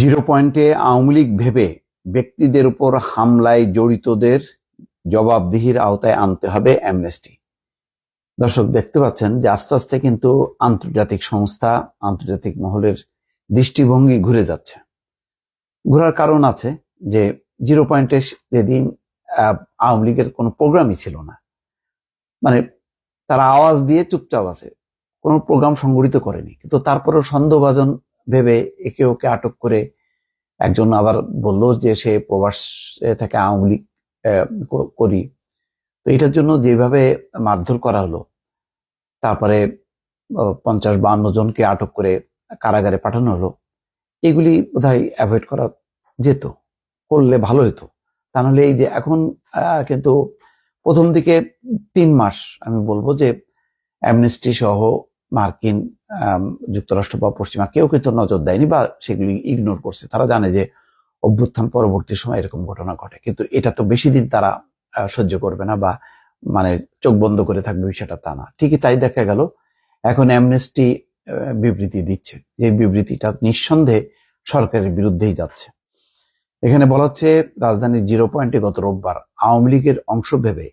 Zero পয়েন্টে আওয়ামী লীগ ভেবে ব্যক্তিদের উপর হামলায় জড়িতদের জবাবদিহির আওতায় আনতে হবে অ্যামনেস্টি। দর্শক দেখতে পাচ্ছেন যে আস্তে আস্তে কিন্তু আন্তর্জাতিক সংস্থা, আন্তর্জাতিক মহলের দৃষ্টিভঙ্গি ঘুরে যাচ্ছে। ঘোরার কারণ আছে যে জিরো পয়েন্টে যেদিন আওয়ামী লীগের কোনো প্রোগ্রামই ছিল না, মানে তারা আওয়াজ দিয়ে চুপচাপ আছে, কোনো প্রোগ্রাম সংগঠিত করেনি, কিন্তু তারপরেও সন্দেহভাজন ভেবে একে ওকে আটক করে একজন আবার বললো যে সে প্রবাসে থেকে আওয়ামী লীগ করি। তো এটার জন্য যেভাবে মারধর করা হলো, তারপরে 50-52 জনকে আটক করে কারাগারে পাঠানো হলো, এগুলি বোধহয় অ্যাভয়েড করা যেত, করলে ভালো হতো। তা নাহলে এই যে এখন কিন্তু প্রথম দিকে 3 মাস আমি বলবো যে অ্যামনেস্টি সহ মার্কিন যুক্তরাষ্ট্র বা পশ্চিমা কেউ কিন্তু নজর দেয়নি বা সেগুলি ইগনোর করছে। তারা জানে যে অভ্যুত্থান পরবর্তী সময় এরকম ঘটনা ঘটে, কিন্তু এটা তো বেশি দিন তারা সহ্য করবে না বা মানে চোখ বন্ধ করে থাকবে, বিষয়টা তা না। ঠিকই তাই দেখা গেল এখন অ্যামনেস্টি বিবৃতি দিচ্ছে, যে বিবৃতিটা নিঃসন্দেহে সরকারের বিরুদ্ধেই যাচ্ছে। এখানে বলা হচ্ছে রাজধানীর জিরো পয়েন্টে গত রোববার আওয়ামী লীগের অংশ ভেবে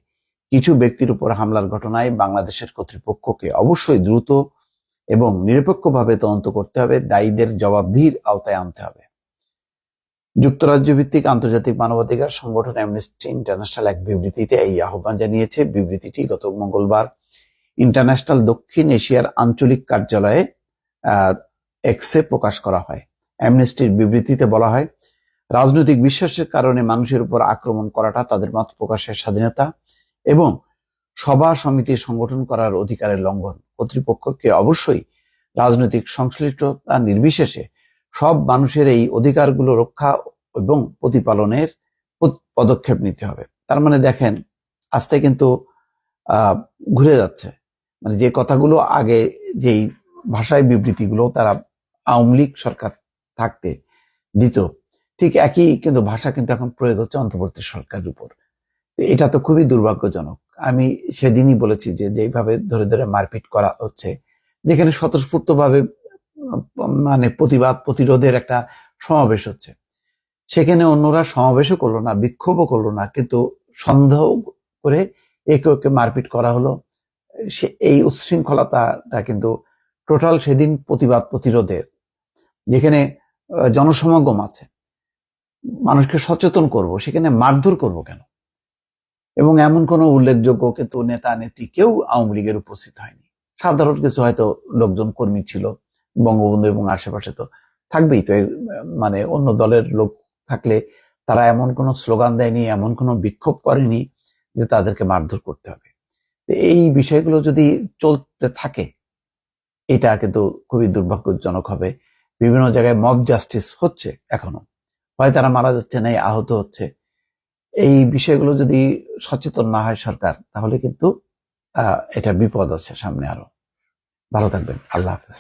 কিছু ব্যক্তির উপর হামলার ঘটনায় বাংলাদেশের কর্তৃপক্ষকে অবশ্যই দ্রুত এবং নিরপেক্ষভাবে তদন্ত করতে হবে, দায়ীদের জবাবদিহির আওতায় আনতে হবে। যুক্তরাজ্য ভিত্তিক আন্তর্জাতিক মানবাধিকার সংগঠন অ্যামনেস্টি ইন্টারন্যাশনাল এক বিবৃতিতে এই আহ্বান জানিয়েছে। বিবৃতিটি গত মঙ্গলবার ইন্টারন্যাশনাল দক্ষিণ এশিয়ার আঞ্চলিক কার্যালয়ে এক্সে প্রকাশ করা হয়। অ্যামনেস্টির বিবৃতিতে বলা হয়, রাজনৈতিক বিশ্বাসের কারণে মানুষের উপর আক্রমণ করাটা তাদের মত প্রকাশের স্বাধীনতা এবং সভা সমিতি সংগঠন করার অধিকারের লঙ্ঘন। কর্তৃপক্ষকে অবশ্যই রাজনৈতিক সংশ্লিষ্টতা নির্বিশেষে সব মানুষের এই অধিকারগুলো রক্ষা এবং প্রতিপালনের পদক্ষেপ নিতে হবে। তার মানে দেখেন, আস্তে কিন্তু ঘুরে যাচ্ছে। মানে যে কথাগুলো আগে যেই ভাষায় বিবৃতিগুলো তারা আওয়ামী লীগ সরকার থাকতে দিত, ঠিক একই কিন্তু ভাষা কিন্তু এখন প্রয়োগ হচ্ছে অন্তর্বর্তী সরকারের উপর। এটা তো খুবই দুর্ভাগ্যজনক। আমি সেদিনই বলেছি যে যেভাবে ধরে ধরে মারপিট করা হচ্ছে, যেখানে স্বতঃস্ফূর্তভাবে মানে প্রতিবাদ প্রতিরোধের একটা সমাবেশ হচ্ছে, সেখানে অন্যরা সমাবেশও করলো না, বিক্ষোভও করলো না, কিন্তু সন্দেহ করে একে ওকে মারপিট করা হলো। সে এই উচ্ছৃঙ্খলতাটা কিন্তু টোটাল সেদিন প্রতিবাদ প্রতিরোধের, যেখানে জনসমাগম আছে, মানুষকে সচেতন করব, সেখানে মারধর করব কেন? এবং এমন কোনো উল্লেখযোগ্য কিন্তু নেতা নেত্রী কেউ আওয়ামী লীগের উপস্থিত হয়নি। সাধারণ কিছু হয়তো লোকজন কর্মী ছিল বঙ্গবন্ধু এবং আশেপাশে, তো থাকবেই তো, মানে অন্য দলের লোক থাকলে তারা এমন কোনো স্লোগান দেয়নি, এমন কোনো বিক্ষোভ করেনি যে তাদেরকে মারধর করতে হবে। এই বিষয়গুলো যদি চলতে থাকে, এটা কিন্তু খুবই দুর্ভাগ্যজনক হবে। বিভিন্ন জায়গায় মব জাস্টিস হচ্ছে এখনো, হয় তারা মারা যাচ্ছে না, আহত হচ্ছে। এই বিষয়গুলো যদি সচেতন না হয় সরকার, তাহলে কিন্তু এটা বিপদ আছে সামনে আরো। ভালো থাকবেন, আল্লাহ হাফেজ।